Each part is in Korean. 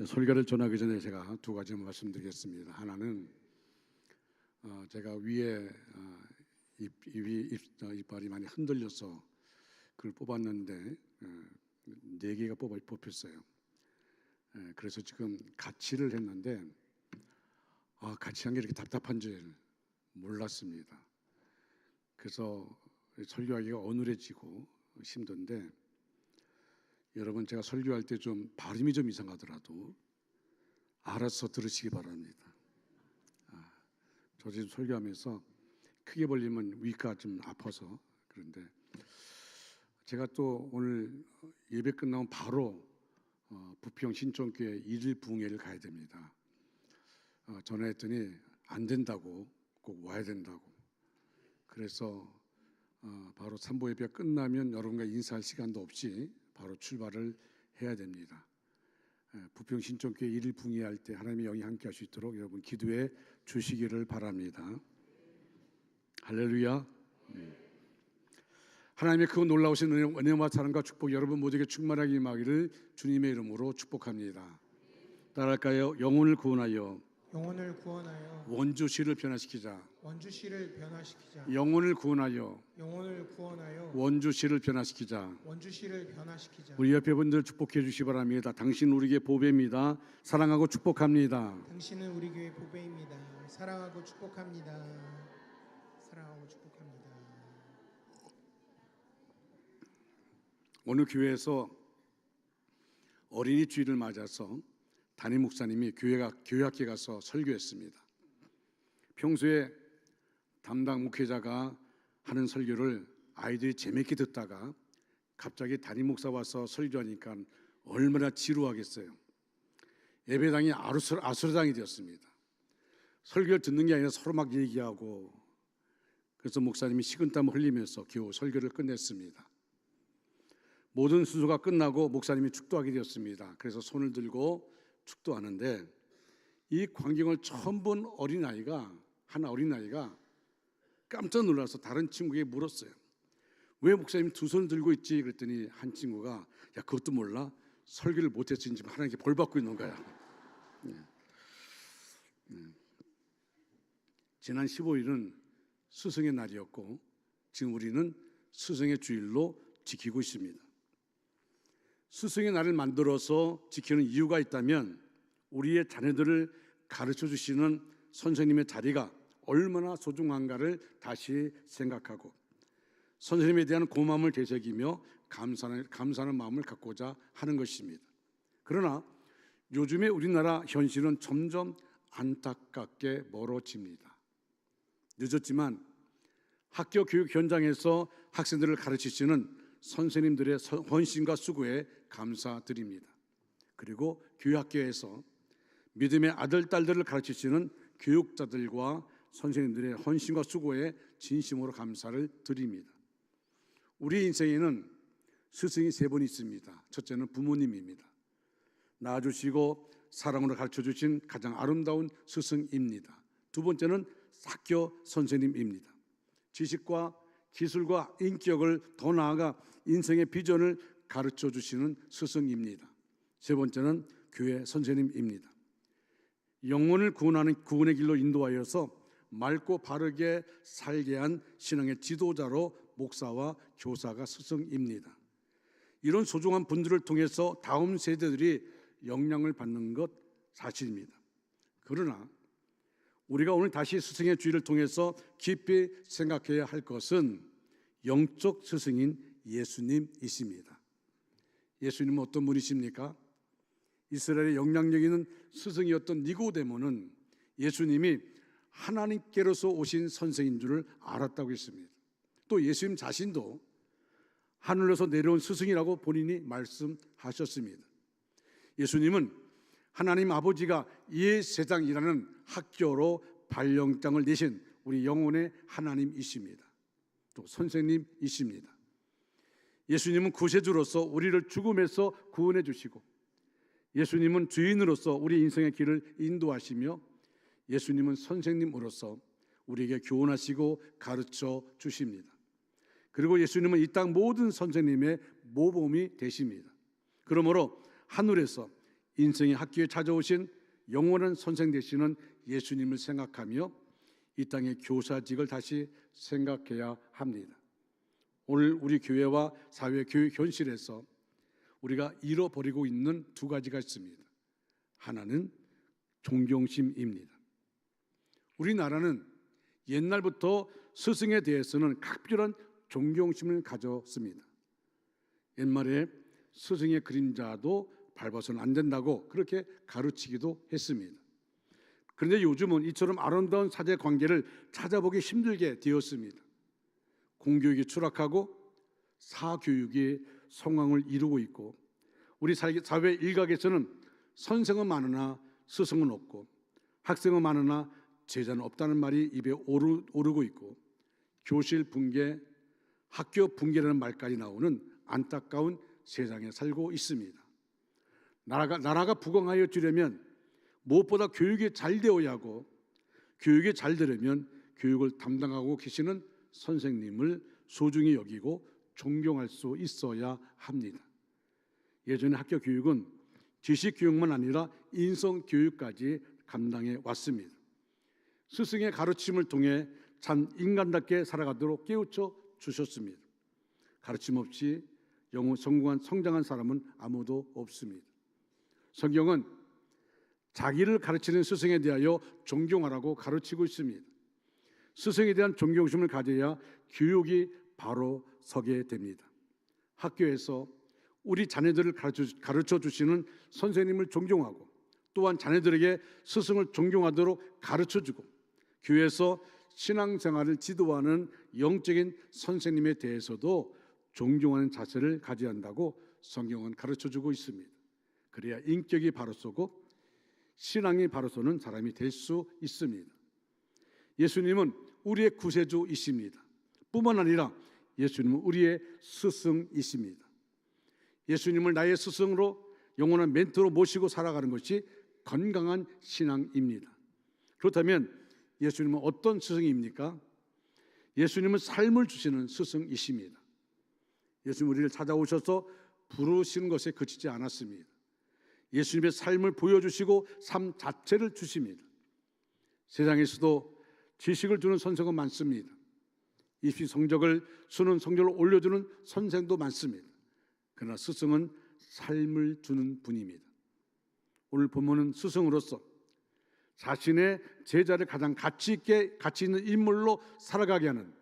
설교를 전하기 전에 제가 두 가지 말씀드리겠습니다. 하나는 제가 위에 이빨이 많이 흔들려서 그걸 뽑았는데 네 개가 뽑혔어요. 그래서 지금 가치를 했는데 가치한 게 이렇게 답답한 줄 몰랐습니다. 그래서 설교하기가 어눌해지고 힘든데, 여러분 제가 설교할 때 좀 발음이 좀 이상하더라도 알아서 들으시기 바랍니다. 저 지금 설교하면서 크게 벌리면 위가 좀 아파서 그런데, 제가 또 오늘 예배 끝나면 바로 부평 신촌교회 일일 부흥회를 가야 됩니다. 전화했더니 안 된다고, 꼭 와야 된다고. 그래서 바로 삼보 예배가 끝나면 여러분과 인사할 시간도 없이 바로 출발을 해야 됩니다. 부평 신촌교회 일일 부흥회 할 때 하나님의 영이 함께 할 수 있도록 여러분 기도해 주시기를 바랍니다. 할렐루야. 하나님의 그 놀라우신 은혜와 사랑과 축복 여러분 모두에게 충만하게 임하기를 주님의 이름으로 축복합니다. 따라할까요? 영혼을 구원하여 원주시를 변화시키자. 영혼을 구원하여 원주시를 변화시키자. 우리 옆에 분들 축복해 주시기 바랍니다. 당신은 우리 교회 보배입니다. 사랑하고 축복합니다. 당신은 우리 교회 보배입니다. 사랑하고 축복합니다. 사랑하고 축복합니다. 오늘 교회에서 어린이 주일을 맞아서 담임 목사님이 교회학교에 가서 설교했습니다. 평소에 담당 목회자가 하는 설교를 아이들이 재밌게 듣다가 갑자기 담임 목사 와서 설교하니까 얼마나 지루하겠어요. 예배당이 아수라장이 되었습니다. 설교를 듣는 게 아니라 서로 막 얘기하고, 그래서 목사님이 식은땀 흘리면서 겨우 설교를 끝냈습니다. 모든 순서가 끝나고 목사님이 축도하게 되었습니다. 그래서 손을 들고 축도하는데, 이 광경을 처음 본 한 어린아이가 깜짝 놀라서 다른 친구에게 물었어요. 왜 목사님 두 손을 들고 있지? 그랬더니 한 친구가 그것도 몰라? 설교를 못했으니 지금 하나님께 벌 받고 있는 거야. 지난 15일은 스승의 날이었고 지금 우리는 스승의 주일로 지키고 있습니다. 스승의 날을 만들어서 지키는 이유가 있다면 우리의 자녀들을 가르쳐 주시는 선생님의 자리가 얼마나 소중한가를 다시 생각하고 선생님에 대한 고마움을 되새기며 감사하는 마음을 갖고자 하는 것입니다. 그러나 요즘의 우리나라 현실은 점점 안타깝게 멀어집니다. 늦었지만 학교 교육 현장에서 학생들을 가르치시는 선생님들의 헌신과 수고에 감사드립니다. 그리고 교육학교에서 믿음의 아들, 딸들을 가르치시는 교육자들과 선생님들의 헌신과 수고에 진심으로 감사를 드립니다. 우리 인생에는 스승이 세 분 있습니다. 첫째는 부모님입니다. 낳아주시고 사랑으로 가르쳐주신 가장 아름다운 스승입니다. 두 번째는 학교 선생님입니다. 지식과 기술과 인격을 더 나아가 인생의 비전을 가르쳐 주시는 스승입니다. 세 번째는 교회 선생님입니다. 영혼을 구원하는 구원의 길로 인도하여서 맑고 바르게 살게 한 신앙의 지도자로 목사와 교사가 스승입니다. 이런 소중한 분들을 통해서 다음 세대들이 영향을 받는 것 사실입니다. 그러나 우리가 오늘 다시 스승의 주의를 통해서 깊이 생각해야 할 것은 영적 스승인 예수님이십니다. 예수님은 어떤 분이십니까? 이스라엘의 영향력 있는 스승이었던 니고데모는 예수님이 하나님께로서 오신 선생인 줄을 알았다고 했습니다. 또 예수님 자신도 하늘에서 내려온 스승이라고 본인이 말씀하셨습니다. 예수님은 하나님 아버지가 이 세상이라는 학교로 발령장을 내신 우리 영혼의 하나님이십니다. 또 선생님이십니다. 예수님은 구세주로서 우리를 죽음에서 구원해 주시고, 예수님은 주인으로서 우리 인생의 길을 인도하시며, 예수님은 선생님으로서 우리에게 교훈하시고 가르쳐 주십니다. 그리고 예수님은 이 땅 모든 선생님의 모범이 되십니다. 그러므로 하늘에서 인생의 학교에 찾아오신 영원한 선생 되시는 예수님을 생각하며 이 땅의 교사직을 다시 생각해야 합니다. 오늘 우리 교회와 사회 교육 현실에서 우리가 잃어버리고 있는 두 가지가 있습니다. 하나는 존경심입니다. 우리나라는 옛날부터 스승에 대해서는 각별한 존경심을 가졌습니다. 옛말에 스승의 그림자도 밟아서는 안 된다고 그렇게 가르치기도 했습니다. 그런데 요즘은 이처럼 아름다운 사제 관계를 찾아보기 힘들게 되었습니다. 공교육이 추락하고 사교육이 성황을 이루고 있고 우리 사회 일각에서는 선생은 많으나 스승은 없고 학생은 많으나 제자는 없다는 말이 입에 오르고 있고 교실 붕괴, 학교 붕괴라는 말까지 나오는 안타까운 세상에 살고 있습니다. 나라가 부강하여 주려면 무엇보다 교육이 잘 되어야 하고 교육이 잘 되려면 교육을 담당하고 계시는 선생님을 소중히 여기고 존경할 수 있어야 합니다. 예전에 학교 교육은 지식 교육만 아니라 인성 교육까지 감당해 왔습니다. 스승의 가르침을 통해 참 인간답게 살아가도록 깨우쳐 주셨습니다. 가르침 없이 성장한 사람은 아무도 없습니다. 성경은 자기를 가르치는 스승에 대하여 존경하라고 가르치고 있습니다. 스승에 대한 존경심을 가져야 교육이 바로 서게 됩니다. 학교에서 우리 자녀들을 가르쳐 주시는 선생님을 존경하고 또한 자녀들에게 스승을 존경하도록 가르쳐주고 교회에서 신앙생활을 지도하는 영적인 선생님에 대해서도 존경하는 자세를 가져야 한다고 성경은 가르쳐주고 있습니다. 그래야 인격이 바로 서고 신앙이 바로 서는 사람이 될 수 있습니다. 예수님은 우리의 구세주이십니다. 뿐만 아니라 예수님은 우리의 스승이십니다. 예수님을 나의 스승으로 영원한 멘토로 모시고 살아가는 것이 건강한 신앙입니다. 그렇다면 예수님은 어떤 스승입니까? 예수님은 삶을 주시는 스승이십니다. 예수님 우리를 찾아오셔서 부르시는 것에 그치지 않았습니다. 예수님의 삶을 보여주시고 삶 자체를 주십니다. 세상에서도 지식을 주는 선생은 많습니다. 입시 성적을 수능 성적을 올려주는 선생도 많습니다. 그러나 스승은 삶을 주는 분입니다. 오늘 본문은 스승으로서 자신의 제자를 가장 가치 있는 인물로 살아가게 하는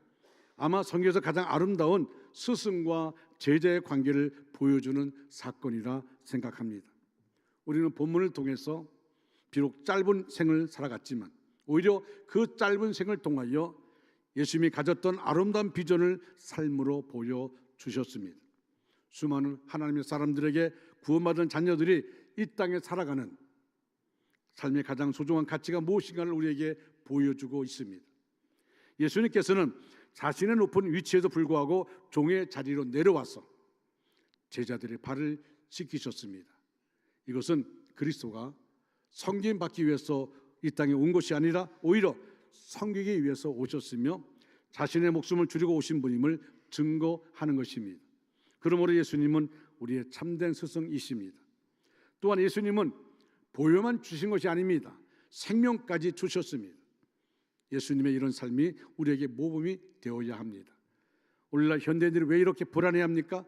아마 성경에서 가장 아름다운 스승과 제자의 관계를 보여주는 사건이라 생각합니다. 우리는 본문을 통해서 비록 짧은 생을 살아갔지만 오히려 그 짧은 생을 통하여 예수님이 가졌던 아름다운 비전을 삶으로 보여주셨습니다. 수많은 하나님의 사람들에게 구원받은 자녀들이 이 땅에 살아가는 삶의 가장 소중한 가치가 무엇인가를 우리에게 보여주고 있습니다. 예수님께서는 자신의 높은 위치에도 불구하고 종의 자리로 내려와서 제자들의 발을 씻기셨습니다. 이것은 그리스도가 섬김받기 위해서 이 땅에 온 것이 아니라 오히려 섬기기 위해서 오셨으며 자신의 목숨을 줄이고 오신 분임을 증거하는 것입니다. 그러므로 예수님은 우리의 참된 스승이십니다. 또한 예수님은 보혈만 주신 것이 아닙니다. 생명까지 주셨습니다. 예수님의 이런 삶이 우리에게 모범이 되어야 합니다. 오늘날 현대인들이 왜 이렇게 불안해합니까?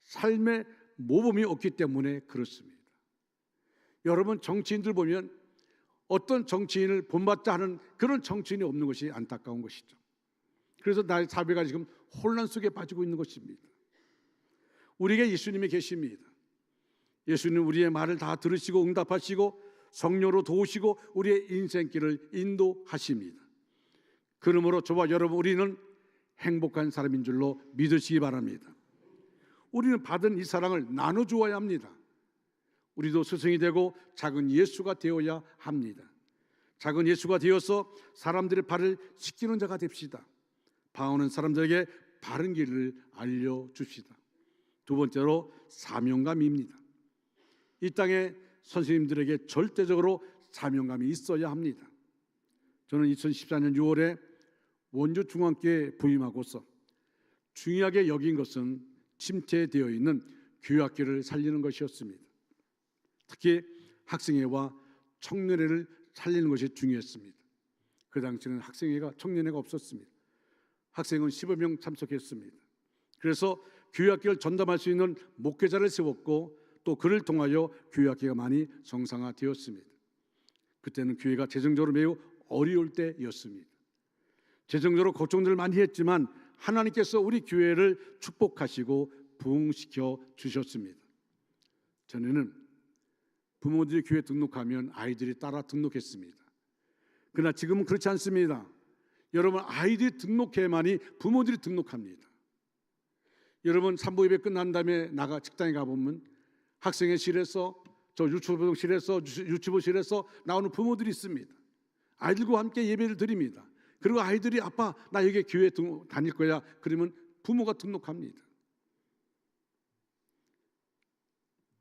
삶의 모범이 없기 때문에 그렇습니다. 여러분 정치인들 보면 어떤 정치인을 본받자 하는 그런 정치인이 없는 것이 안타까운 것이죠. 그래서 나의 사회가 지금 혼란 속에 빠지고 있는 것입니다. 우리에게 예수님이 계십니다. 예수님은 우리의 말을 다 들으시고 응답하시고 성령으로 도우시고 우리의 인생길을 인도하십니다. 그러므로 저와 여러분 우리는 행복한 사람인 줄로 믿으시기 바랍니다. 우리는 받은 이 사랑을 나눠주어야 합니다. 우리도 스승이 되고 작은 예수가 되어야 합니다. 작은 예수가 되어서 사람들의 발을 씻기는 자가 됩시다. 방황하는 사람들에게 바른 길을 알려줍시다. 두 번째로 사명감입니다. 이 땅의 선생님들에게 절대적으로 사명감이 있어야 합니다. 저는 2014년 6월에 원주 중앙교회에 부임하고서 중요하게 여긴 것은 침체되어 있는 교회학교를 살리는 것이었습니다. 특히 학생회와 청년회를 살리는 것이 중요했습니다. 그 당시에는 학생회가 청년회가 없었습니다. 학생은 10여 명 참석했습니다. 그래서 교회학교를 전담할 수 있는 목회자를 세웠고 또 그를 통하여 교회학교가 많이 정상화되었습니다. 그때는 교회가 재정적으로 매우 어려울 때였습니다. 재정적으로 걱정들을 많이 했지만 하나님께서 우리 교회를 축복하시고 부흥시켜 주셨습니다. 전에는 부모들이 교회 등록하면 아이들이 따라 등록했습니다. 그러나 지금은 그렇지 않습니다. 여러분, 아이들이 등록해야만이 부모들이 등록합니다. 여러분, 산부예배 끝난 다음에 나가 직장에 가보면 학생회실에서 저 유치부실에서 나오는 부모들이 있습니다. 아이들과 함께 예배를 드립니다. 그리고 아이들이 아빠 나 여기 교회 다닐 거야 그러면 부모가 등록합니다.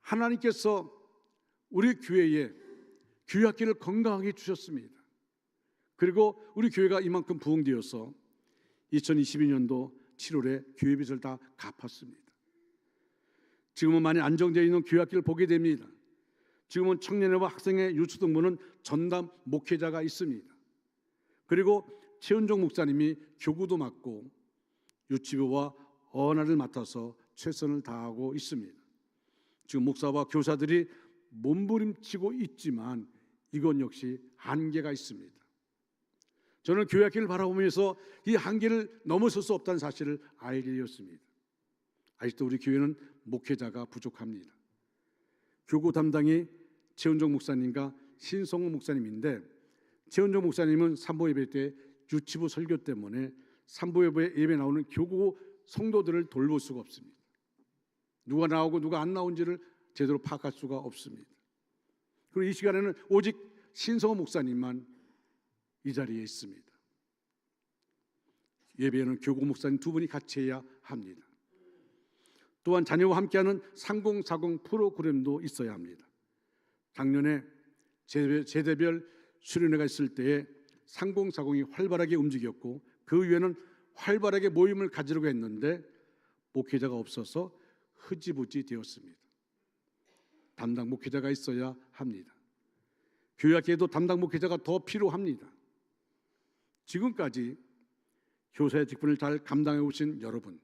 하나님께서 우리 교회에 교회학교를 건강하게 주셨습니다. 그리고 우리 교회가 이만큼 부흥되어서 2022년도 7월에 교회 빚을 다 갚았습니다. 지금은 많이 안정되어 있는 교회학교를 보게 됩니다. 지금은 청년회와 학생회 유초등부는 전담 목회자가 있습니다. 그리고 최은종 목사님이 교구도 맡고 유치부와 언어를 맡아서 최선을 다하고 있습니다. 지금 목사와 교사들이 몸부림치고 있지만 이건 역시 한계가 있습니다. 저는 교회학교를 바라보면서 이 한계를 넘어설 수 없다는 사실을 알게 되었습니다. 아직도 우리 교회는 목회자가 부족합니다. 교구 담당이 최은종 목사님과 신성우 목사님인데 최은종 목사님은 산부예배 때 유치부 설교 때문에 산부예배 예배 나오는 교구 성도들을 돌볼 수가 없습니다. 누가 나오고 누가 안 나온지를 제대로 파악할 수가 없습니다. 그리고 이 시간에는 오직 신성우 목사님만 이 자리에 있습니다. 예배에는 교구 목사님 두 분이 같이 해야 합니다. 또한 자녀와 함께하는 상공사공 프로그램도 있어야 합니다. 작년에 제대별 수련회가 있을 때에 상공사공이 활발하게 움직였고 그 위에는 활발하게 모임을 가지려고 했는데 목회자가 없어서 흐지부지 되었습니다. 담당 목회자가 있어야 합니다. 교회학교에도 담당 목회자가 더 필요합니다. 지금까지 교사의 직분을 잘 감당해 오신 여러분,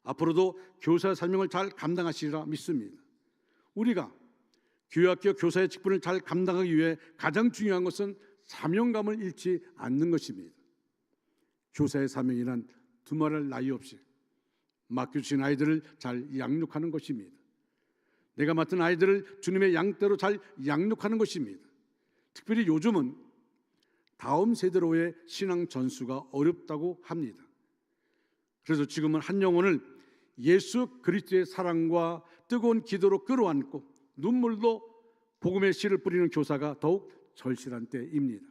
앞으로도 교사의 사명을 잘 감당하시리라 믿습니다. 우리가 교회학교 교사의 직분을 잘 감당하기 위해 가장 중요한 것은 사명감을 잃지 않는 것입니다. 교사의 사명이란 두말할 나위 없이 맡겨주신 아이들을 잘 양육하는 것입니다. 내가 맡은 아이들을 주님의 양대로 잘 양육하는 것입니다. 특별히 요즘은 다음 세대로의 신앙 전수가 어렵다고 합니다. 그래서 지금은 한 영혼을 예수 그리스도의 사랑과 뜨거운 기도로 끌어안고 눈물로 복음의 씨를 뿌리는 교사가 더욱 절실한 때입니다.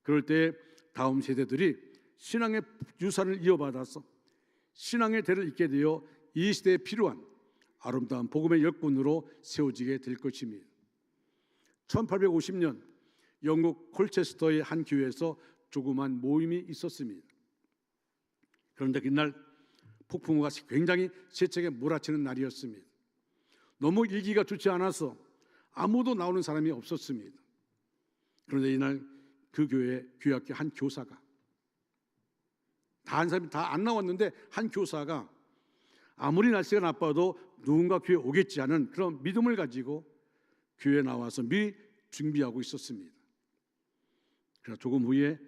그럴 때 다음 세대들이 신앙의 유산을 이어받아서 신앙의 대를 잇게 되어 이 시대에 필요한 아름다운 복음의 역군으로 세워지게 될 것입니다. 1850년 영국 콜체스터의 한 교회에서 조그만 모임이 있었습니다. 그런데 그날 폭풍우가 굉장히 세차게 몰아치는 날이었습니다. 너무 일기가 좋지 않아서 아무도 나오는 사람이 없었습니다. 그런데 이날 그 교회학교 한 교사가 한 사람이 다 안 나왔는데 한 교사가 아무리 날씨가 나빠도 누군가 교회에 오겠지 하는 그런 믿음을 가지고 교회에 나와서 미리 준비하고 있었습니다. 그래서 조금 후에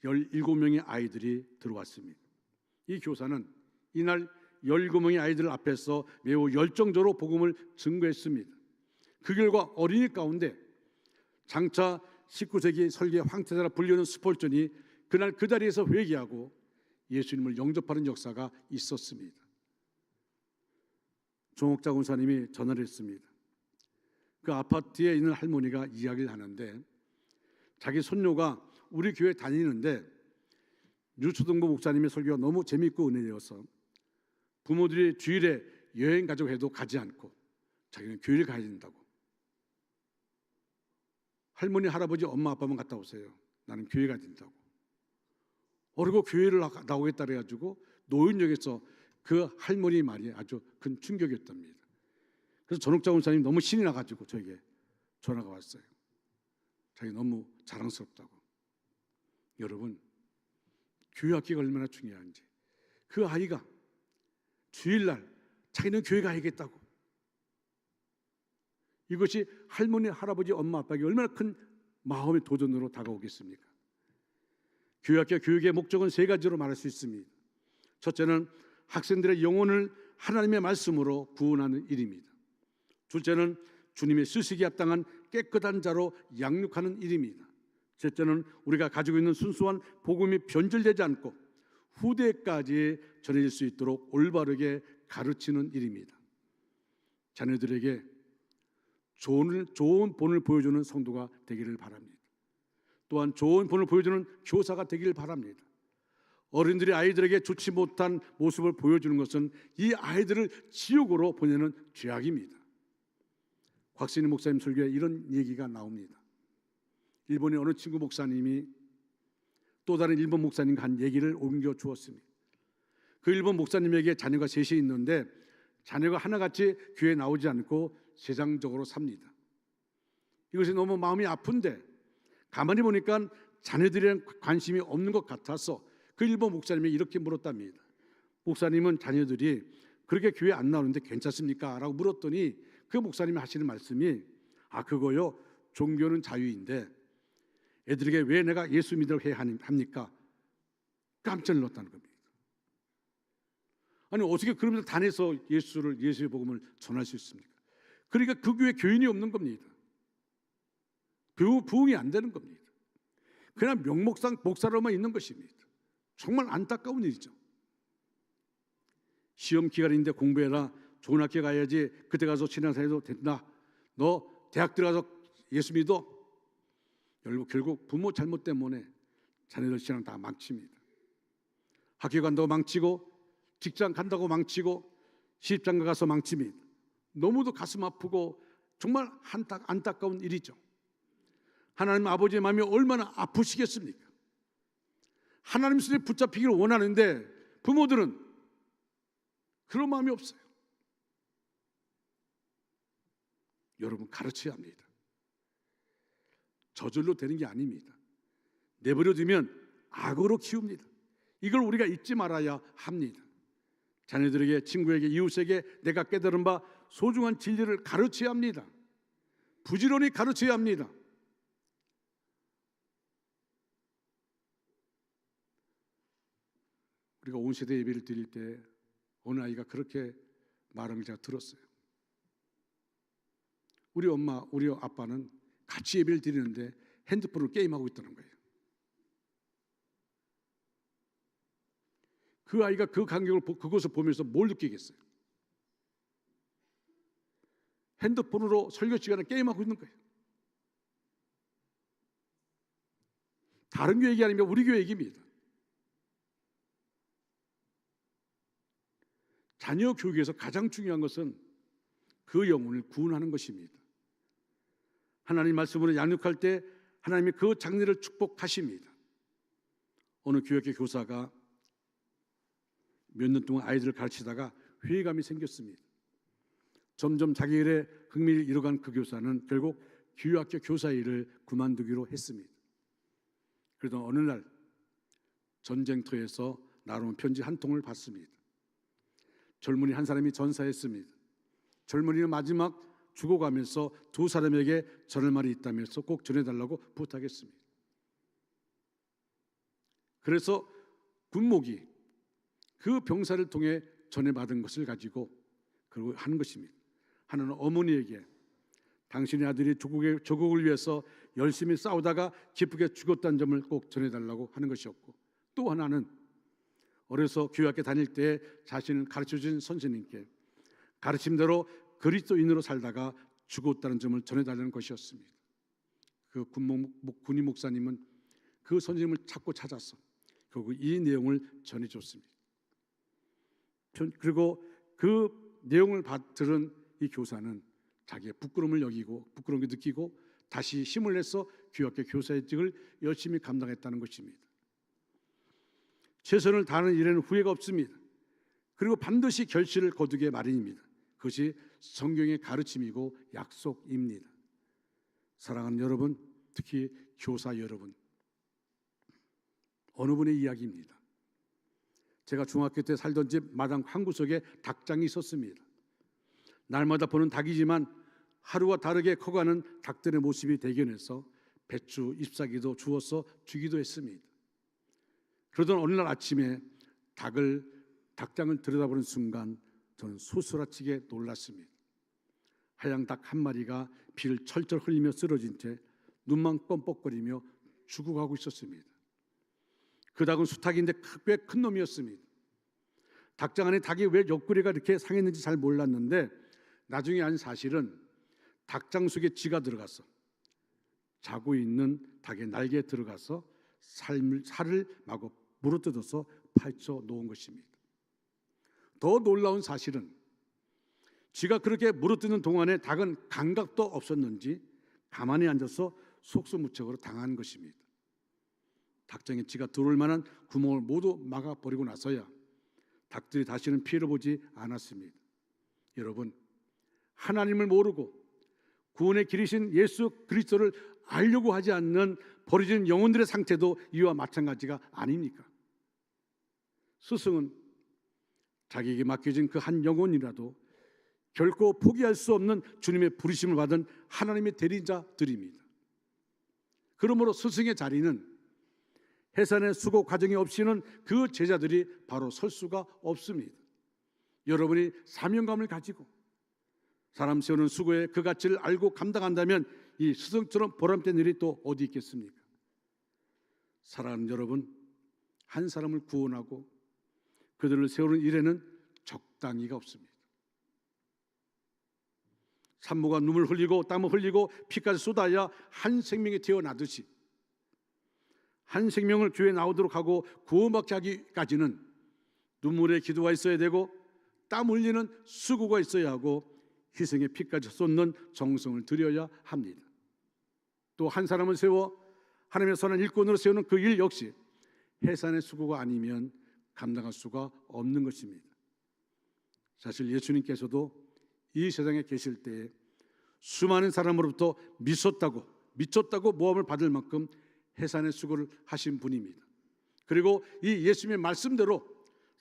17명의 아이들이 들어왔습니다. 이 교사는 이날 17명의 아이들 앞에서 매우 열정적으로 복음을 증거했습니다. 그 결과 어린이 가운데 장차 19세기 설계 황태자라 불리는 스폴전이 그날 그 자리에서 회개하고 예수님을 영접하는 역사가 있었습니다. 종옥자 권사님이 전화를 했습니다. 그 아파트에 있는 할머니가 이야기를 하는데 자기 손녀가 우리 교회 다니는데 유초등부 목사님의 설교가 너무 재미있고 은혜되어서 부모들이 주일에 여행 가자고 해도 가지 않고 자기는 교회를 가야 된다고. 할머니, 할아버지, 엄마, 아빠만 갔다 오세요. 나는 교회 가야 된다고. 그리고 교회를 나오겠다 그래가지고 노인역에서 그 할머니 말이 아주 큰 충격이었답니다. 그래서 전옥자 원사님 너무 신이 나가지고 저에게 전화가 왔어요. 자기 너무 자랑스럽다고. 여러분, 교회 학교가 얼마나 중요한지. 그 아이가 주일날 자기는 교회 가야겠다고. 이것이 할머니, 할아버지, 엄마, 아빠에게 얼마나 큰 마음의 도전으로 다가오겠습니까? 교회 학교 교육의 목적은 세 가지로 말할 수 있습니다. 첫째는 학생들의 영혼을 하나님의 말씀으로 구원하는 일입니다. 둘째는 주님의 쓰시기에 합당한 깨끗한 자로 양육하는 일입니다. 셋째는 우리가 가지고 있는 순수한 복음이 변질되지 않고 후대까지 전해질 수 있도록 올바르게 가르치는 일입니다. 자녀들에게 좋은 본을 보여주는 성도가 되기를 바랍니다. 또한 좋은 본을 보여주는 교사가 되기를 바랍니다. 어른들이 아이들에게 좋지 못한 모습을 보여주는 것은 이 아이들을 지옥으로 보내는 죄악입니다. 곽신희 목사님 설교에 이런 얘기가 나옵니다. 일본의 어느 친구 목사님이 또 다른 일본 목사님과 한 얘기를 옮겨 주었습니다. 그 일본 목사님에게 자녀가 셋이 있는데 자녀가 하나같이 교회에 나오지 않고 세상적으로 삽니다. 이것이 너무 마음이 아픈데 가만히 보니까 자녀들이랑 관심이 없는 것 같아서 그 일본 목사님이 이렇게 물었답니다. 목사님은 자녀들이 그렇게 교회 안 나오는데 괜찮습니까? 라고 물었더니 그 목사님이 하시는 말씀이 그거요, 종교는 자유인데 애들에게 왜 내가 예수 믿으라고 해야 합니까? 깜짝 놀랐다는 겁니다. 아니 어떻게 그러면서 단에서 예수의 복음을 전할 수 있습니까? 그러니까 그 교회 교인이 없는 겁니다. 부흥이 안 되는 겁니다. 그냥 명목상 목사로만 있는 것입니다. 정말 안타까운 일이죠. 시험 기간인데 공부해라. 좋은 학교 가야지. 그때 가서 신앙생활해도 된다. 너 대학 들어가서 예수 믿어. 결국 부모 잘못 때문에 자녀들 신앙 다 망칩니다. 학교 간다고 망치고 직장 간다고 망치고 시집장가 가서 망칩니다. 너무도 가슴 아프고 정말 안타까운 일이죠. 하나님 아버지의 마음이 얼마나 아프시겠습니까? 하나님 손에 붙잡히기를 원하는데 부모들은 그런 마음이 없어요. 여러분, 가르쳐야 합니다. 저절로 되는 게 아닙니다. 내버려두면 악으로 키웁니다. 이걸 우리가 잊지 말아야 합니다. 자녀들에게, 친구에게, 이웃에게 내가 깨달은 바 소중한 진리를 가르쳐야 합니다. 부지런히 가르쳐야 합니다. 우리가 온 세대 예배를 드릴 때 어느 아이가 그렇게 말하는 걸 제가 들었어요. 우리 엄마, 우리 아빠는 같이 예배를 드리는데 핸드폰으로 게임하고 있다는 거예요. 그 아이가 그 간격을 그것을 보면서 뭘 느끼겠어요? 핸드폰으로 설교 시간에 게임하고 있는 거예요. 다른 교회 얘기 아닙니다. 우리 교회 얘기입니다. 자녀 교육에서 가장 중요한 것은 그 영혼을 구원하는 것입니다. 하나님 말씀으로 양육할 때 하나님이 그 장래를 축복하십니다. 어느 교육의 교사가 몇 년 동안 아이들을 가르치다가 회의감이 생겼습니다. 점점 자기 일에 흥미를 잃어간 그 교사는 결국 교육학교 교사 일을 그만두기로 했습니다. 그러던 어느 날 전쟁터에서 날아온 편지 한 통을 받습니다. 젊은이 한 사람이 전사했습니다. 젊은이는 마지막 죽어가면서 두 사람에게 전할 말이 있다면서 꼭 전해달라고 부탁했습니다. 그래서 군목이 그 병사를 통해 전해받은 것을 가지고 그리고 하는 것입니다. 하나는 어머니에게 당신의 아들이 조국을 위해서 열심히 싸우다가 기쁘게 죽었다는 점을 꼭 전해달라고 하는 것이었고, 또 하나는 어려서 교회학교 다닐 때 자신을 가르쳐준 선생님께 가르침대로 그리스도인으로 살다가 죽었다는 점을 전해달라는 것이었습니다. 그 군인 목사님은 그 선생님을 찾고 찾아서 결국 이 내용을 전해줬습니다. 그리고 그 내용을 들은 이 교사는 자기의 부끄러움을 느끼고 다시 힘을 내서 교회학교 교사의 직을 열심히 감당했다는 것입니다. 최선을 다하는 일에는 후회가 없습니다. 그리고 반드시 결실을 거두게 마련입니다. 그것이 성경의 가르침이고 약속입니다. 사랑하는 여러분, 특히 교사 여러분, 어느 분의 이야기입니다. 제가 중학교 때 살던 집 마당 한 구석에 닭장이 있었습니다. 날마다 보는 닭이지만 하루와 다르게 커가는 닭들의 모습이 대견해서 배추, 잎사귀도 주워서 주기도 했습니다. 그러던 어느 날 아침에 닭장을 들여다보는 순간 저는 소스라치게 놀랐습니다. 하얀 닭 한 마리가 피를 철철 흘리며 쓰러진 채 눈만 껌뻑거리며 죽어가고 있었습니다. 그 닭은 수탉인데 꽤 큰 놈이었습니다. 닭장 안에 닭이 왜 옆구리가 이렇게 상했는지 잘 몰랐는데 나중에 알 사실은 닭장 속에 쥐가 들어가서 자고 있는 닭의 날개에 들어가서 살을 마구 물어뜯어서 파헤쳐 놓은 것입니다. 더 놀라운 사실은 쥐가 그렇게 물어뜯는 동안에 닭은 감각도 없었는지 가만히 앉아서 속수무책으로 당한 것입니다. 닭장에 쥐가 들어올 만한 구멍을 모두 막아버리고 나서야 닭들이 다시는 피해를 보지 않았습니다. 여러분, 하나님을 모르고 구원의 길이신 예수 그리스도를 알려고 하지 않는 버려진 영혼들의 상태도 이와 마찬가지가 아닙니까? 스승은 자기에게 맡겨진 그 한 영혼이라도 결코 포기할 수 없는 주님의 부르심을 받은 하나님의 대리자들입니다. 그러므로 스승의 자리는 해산의 수고 과정이 없이는 그 제자들이 바로 설 수가 없습니다. 여러분이 사명감을 가지고 사람 세우는 수고의 그 가치를 알고 감당한다면 이 스승처럼 보람된 일이 또 어디 있겠습니까? 사랑하는 여러분, 한 사람을 구원하고 그들을 세우는 일에는 적당히가 없습니다. 산모가 눈물 흘리고 땀을 흘리고 피까지 쏟아야 한 생명이 태어나듯이 한 생명을 교회에 나오도록 하고 구원받게 하기까지는 눈물의 기도가 있어야 되고 땀 흘리는 수고가 있어야 하고 희생의 피까지 쏟는 정성을 들여야 합니다. 또 한 사람을 세워 하나님의 선한 일꾼으로 세우는 그 일 역시 해산의 수고가 아니면 감당할 수가 없는 것입니다. 사실 예수님께서도 이 세상에 계실 때 수많은 사람으로부터 미쳤다고 모함을 받을 만큼 해산의 수고를 하신 분입니다. 그리고 이 예수님의 말씀대로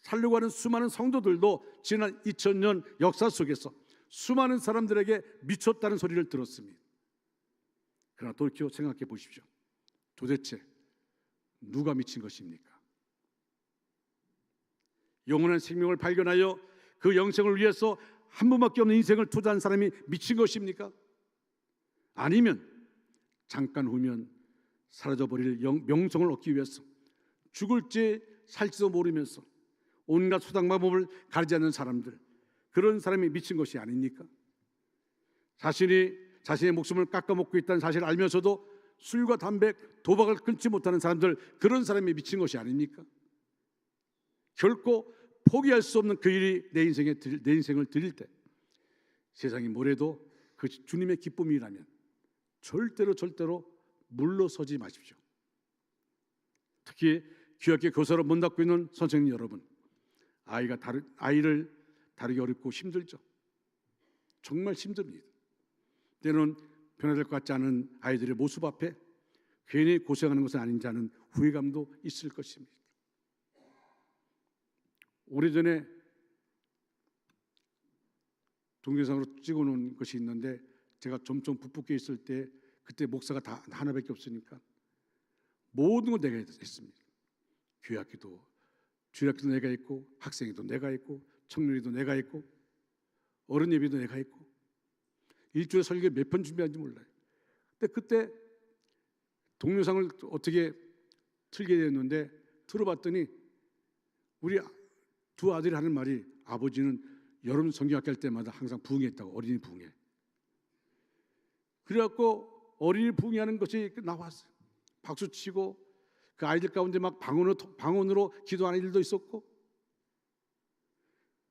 살려고 하는 수많은 성도들도 지난 2000년 역사 속에서 수많은 사람들에게 미쳤다는 소리를 들었습니다. 그러나 돌이켜 생각해 보십시오. 도대체 누가 미친 것입니까? 영원한 생명을 발견하여 그 영생을 위해서 한 번밖에 없는 인생을 투자한 사람이 미친 것입니까? 아니면 잠깐 후면 사라져버릴 명성을 얻기 위해서 죽을지 살지도 모르면서 온갖 수단 방법을 가리지 않는 사람들, 그런 사람이 미친 것이 아닙니까? 자신의 목숨을 깎아먹고 있다는 사실을 알면서도 술과 담배, 도박을 끊지 못하는 사람들, 그런 사람이 미친 것이 아닙니까? 결코 포기할 수 없는 그 일이 내 인생을 드릴 때 세상이 뭐래도 그 주님의 기쁨이라면 절대로 물러서지 마십시오. 특히 귀하게 교사로 문 닫고 있는 선생님 여러분, 아이를 다루기 어렵고 힘들죠. 정말 힘듭니다. 때로는 변화될 것 같지 않은 아이들의 모습 앞에 괜히 고생하는 것은 아닌지 하는 후회감도 있을 것입니다. 오래전에 동영상으로 찍어놓은 것이 있는데 제가 점점 부푼게 있을 때 그때 목사가 다 하나밖에 없으니까 모든 걸 내가 했습니다. 교회학기도 주일학기도 내가 했고, 학생회도 내가 했고, 청년회도 내가 했고, 어른 예배도 내가 했고, 일주일에 설교 몇 편 준비한지 몰라요. 근데 그때 동영상을 어떻게 틀게 됐는데 들어봤더니 우리 두 아들이 하는 말이, 아버지는 여름 성경학교 할 때마다 항상 부흥했다고, 어린이 부흥회. 그래갖고 어린이 부흥회하는 것이 나왔어요. 박수 치고 그 아이들 가운데 막 방언으로 기도하는 일도 있었고,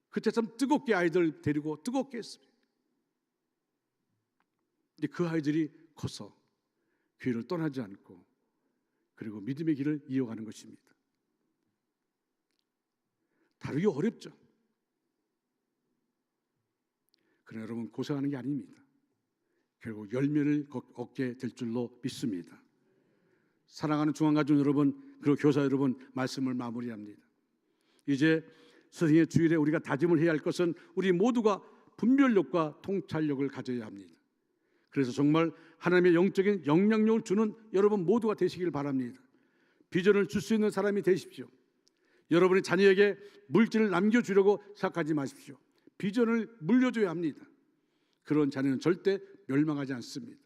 그때 참 뜨겁게 아이들 데리고 뜨겁게 했습니다. 근데 그 아이들이 커서 교회를 떠나지 않고 그리고 믿음의 길을 이어가는 것입니다. 다루기 어렵죠. 그러나 여러분, 고생하는 게 아닙니다. 결국 열매를 얻게 될 줄로 믿습니다. 사랑하는 중앙가족 여러분, 그리고 교사 여러분, 말씀을 마무리합니다. 이제 스승의 주일에 우리가 다짐을 해야 할 것은 우리 모두가 분별력과 통찰력을 가져야 합니다. 그래서 정말 하나님의 영적인 영향력을 주는 여러분 모두가 되시길 바랍니다. 비전을 줄 수 있는 사람이 되십시오. 여러분의 자녀에게 물질을 남겨주려고 생각하지 마십시오. 비전을 물려줘야 합니다. 그런 자녀는 절대 멸망하지 않습니다.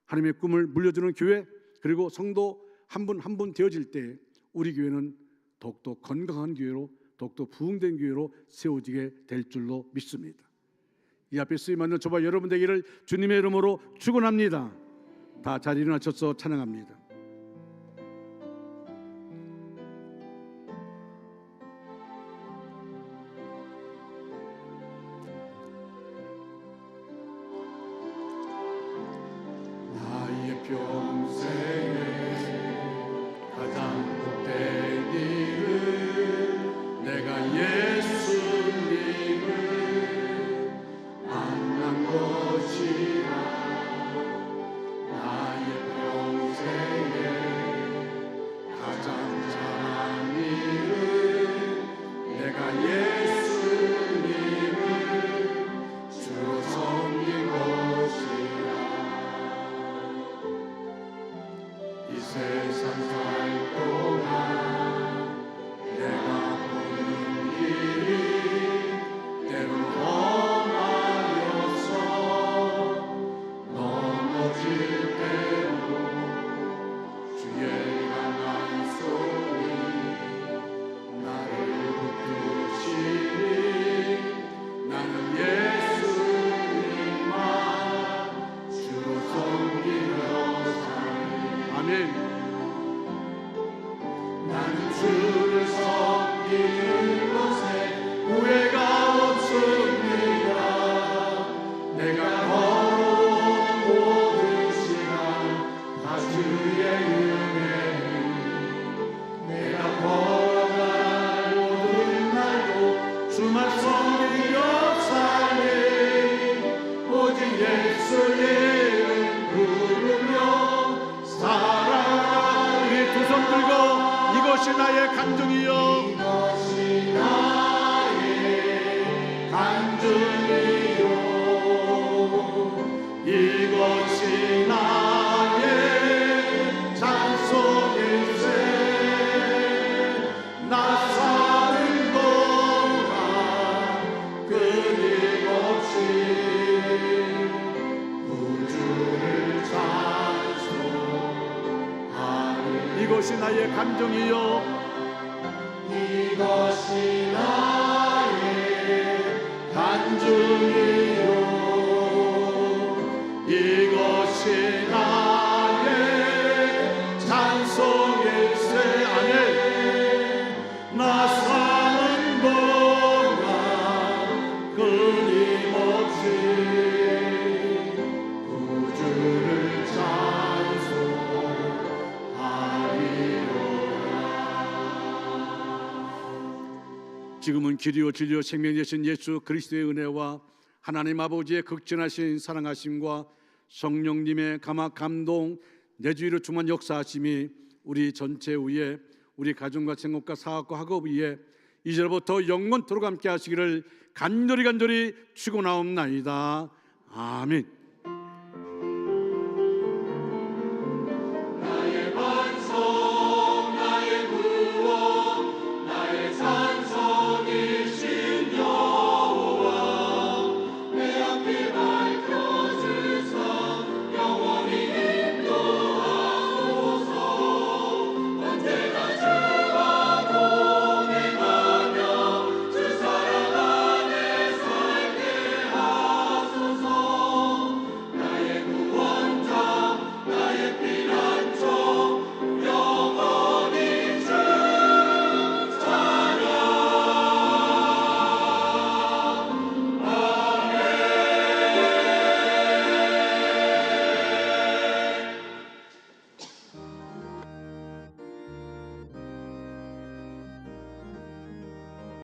하나님의 꿈을 물려주는 교회, 그리고 성도 한 분 한 분 되어질 때 우리 교회는 더욱더 건강한 교회로, 더욱더 부흥된 교회로 세워지게 될 줄로 믿습니다. 이 앞에 쓰임받는 저와 여러분 되기를 주님의 이름으로 축원합니다. 다 자리 일어나셔서 찬양합니다. 나의 평생에 가장 복된 일은 내가 예수님을 만난 것이라. 나의 평생에 가장 잘한 일은 내가 예수님을 주로 섬긴 것이라. 이 세상 살 동안 내가 보는 길이 때로 험하여서 넘어질 때로 주의 강한 손이 나를 붙드시니 나는 예수님만 주로 섬기며 살리. 아멘. 나는 주를 섬기는 것에 후회가 없습니다. 내가 걸어온 모든 시간 다 주의 은혜니 내가 걸어갈 모든 날도 주만 섬기며 살리. 오직 예수의 이름 부르며 살아. 우리 두 손 들고 이것이 나의 간증이요, 이것이 나의 간증이요, 이것이 나의 찬송일세. 나 사는 동안 끊임없이 구주를 찬송하리. 이것이 나의 감정이요, 이것이 나의 간증이요, 이것이 나의 찬송일세. 아멘. 나 사는 동안 끊임없이 구주를 찬송하리로다. 지금은 길이요 진리요 생명 되신 예수 그리스도의 은혜와 하나님 아버지의 극진하신 사랑하심과 성령님의 감화 감동 내주위로 충만 역사하심이 우리 전체 위에, 우리 가정과 생업과 사업과 학업 위에 이제부터 영원토록 함께 하시기를 간절히 축원하옵나이다. 아멘.